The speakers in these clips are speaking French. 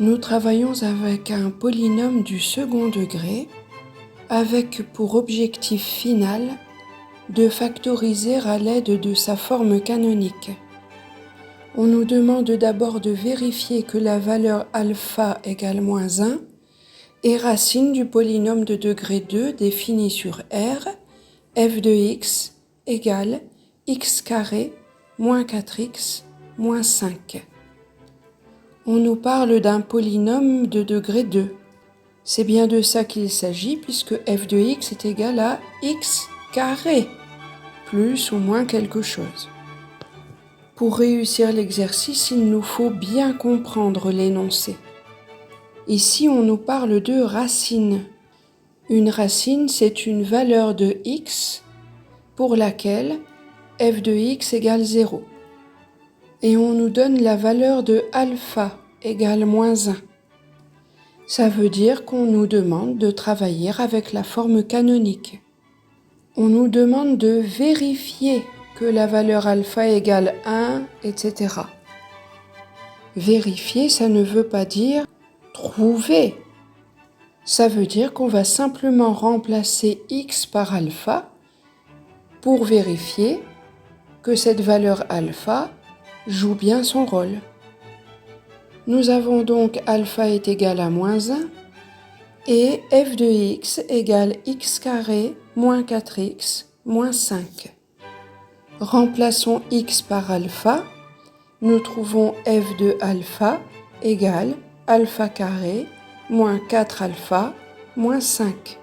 Nous travaillons avec un polynôme du second degré avec pour objectif final de factoriser à l'aide de sa forme canonique. On nous demande d'abord de vérifier que la valeur alpha égale moins 1 est racine du polynôme de degré 2 défini sur R, f de x égale x carré moins 4x moins 5. On nous parle d'un polynôme de degré 2. C'est bien de ça qu'il s'agit puisque f de x est égal à x carré, plus ou moins quelque chose. Pour réussir l'exercice, il nous faut bien comprendre l'énoncé. Ici, on nous parle de racine. Une racine, c'est une valeur de x pour laquelle f de x égale 0. Et on nous donne la valeur de alpha égale moins 1. Ça veut dire qu'on nous demande de travailler avec la forme canonique. On nous demande de vérifier que la valeur alpha égale 1, etc. Vérifier, ça ne veut pas dire trouver. Ça veut dire qu'on va simplement remplacer x par alpha pour vérifier que cette valeur alpha joue bien son rôle. Nous avons donc alpha est égal à moins 1 et f de x égale x carré moins 4x moins 5. Remplaçons x par alpha. Nous trouvons f de alpha égale alpha carré moins 4 alpha moins 5.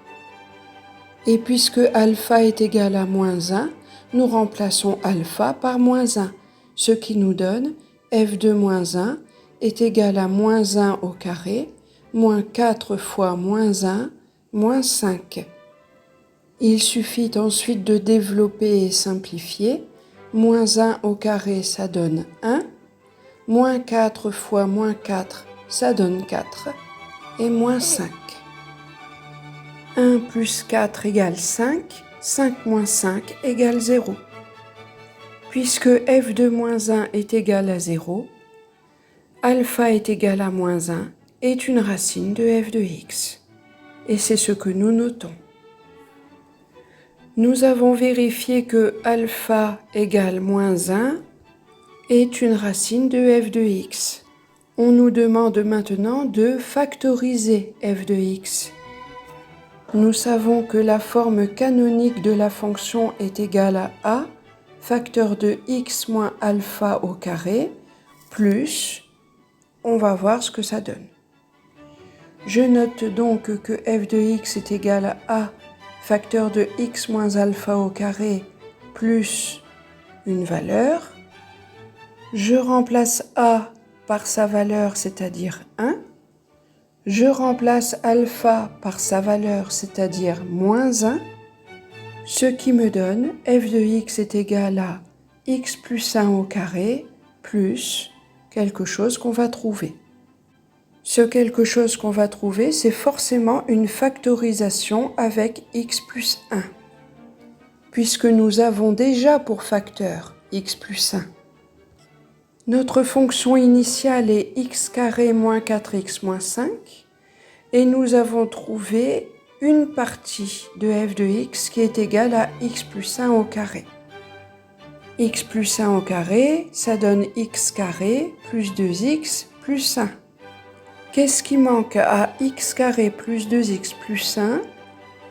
Et puisque alpha est égal à moins 1, nous remplaçons alpha par moins 1, ce qui nous donne f de moins 1 est égal à moins 1 au carré, moins 4 fois moins 1, moins 5. Il suffit ensuite de développer et simplifier. Moins 1 au carré, ça donne 1. Moins 4 fois moins 4, ça donne 4. Et moins 5. 1 plus 4 égale 5. 5 moins 5 égale 0. Puisque f de moins 1 est égal à 0, alpha est égal à moins 1 est une racine de f de x. Et c'est ce que nous notons. Nous avons vérifié que alpha égale moins 1 est une racine de f de x. On nous demande maintenant de factoriser f de x. Nous savons que la forme canonique de la fonction est égale à a, facteur de x moins alpha au carré, plus, on va voir ce que ça donne. Je note donc que f de x est égal à a, facteur de x moins alpha au carré, plus une valeur. Je remplace a par sa valeur, c'est-à-dire 1. Je remplace alpha par sa valeur, c'est-à-dire moins 1, ce qui me donne f de x est égal à x plus 1 au carré, plus quelque chose qu'on va trouver. Ce quelque chose qu'on va trouver, c'est forcément une factorisation avec x plus 1, puisque nous avons déjà pour facteur x plus 1. Notre fonction initiale est x carré moins 4x moins 5, et nous avons trouvé une partie de f de x qui est égale à x plus 1 au carré. X plus 1 au carré, ça donne x carré plus 2x plus 1. Qu'est-ce qui manque à x carré plus 2x plus 1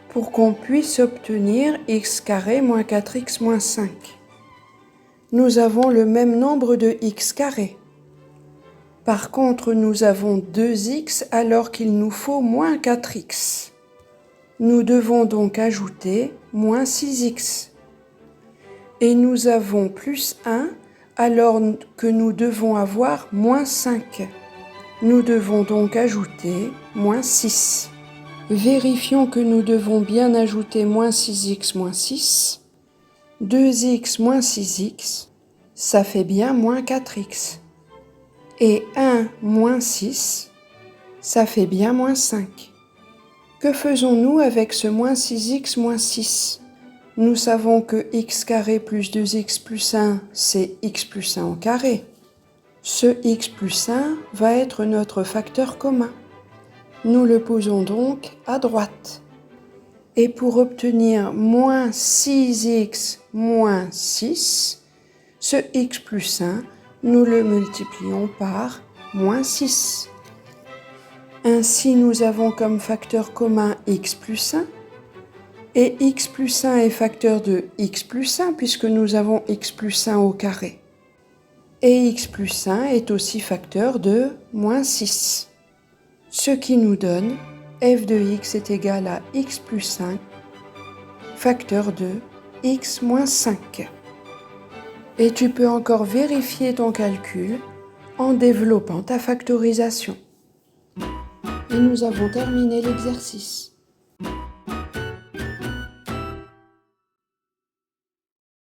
pour qu'on puisse obtenir x carré moins 4x moins 5? Nous avons le même nombre de x carré. Par contre, nous avons 2x alors qu'il nous faut moins 4x. Nous devons donc ajouter moins 6x. Et nous avons plus 1 alors que nous devons avoir moins 5. Nous devons donc ajouter moins 6. Vérifions que nous devons bien ajouter moins 6x moins 6. 2x moins 6x, ça fait bien moins 4x. Et 1 moins 6, ça fait bien moins 5. Que faisons-nous avec ce moins 6x moins 6? Nous savons que x carré plus 2x plus 1, c'est x plus 1 au carré. Ce x plus 1 va être notre facteur commun. Nous le posons donc à droite. Et pour obtenir moins 6x moins 6, ce x plus 1, nous le multiplions par moins 6. Ainsi, nous avons comme facteur commun x plus 1. Et x plus 1 est facteur de x plus 1 puisque nous avons x plus 1 au carré. Et x plus 1 est aussi facteur de moins 6. Ce qui nous donne f de x est égal à x plus 5, facteur de x moins 5. Et tu peux encore vérifier ton calcul en développant ta factorisation. Et nous avons terminé l'exercice.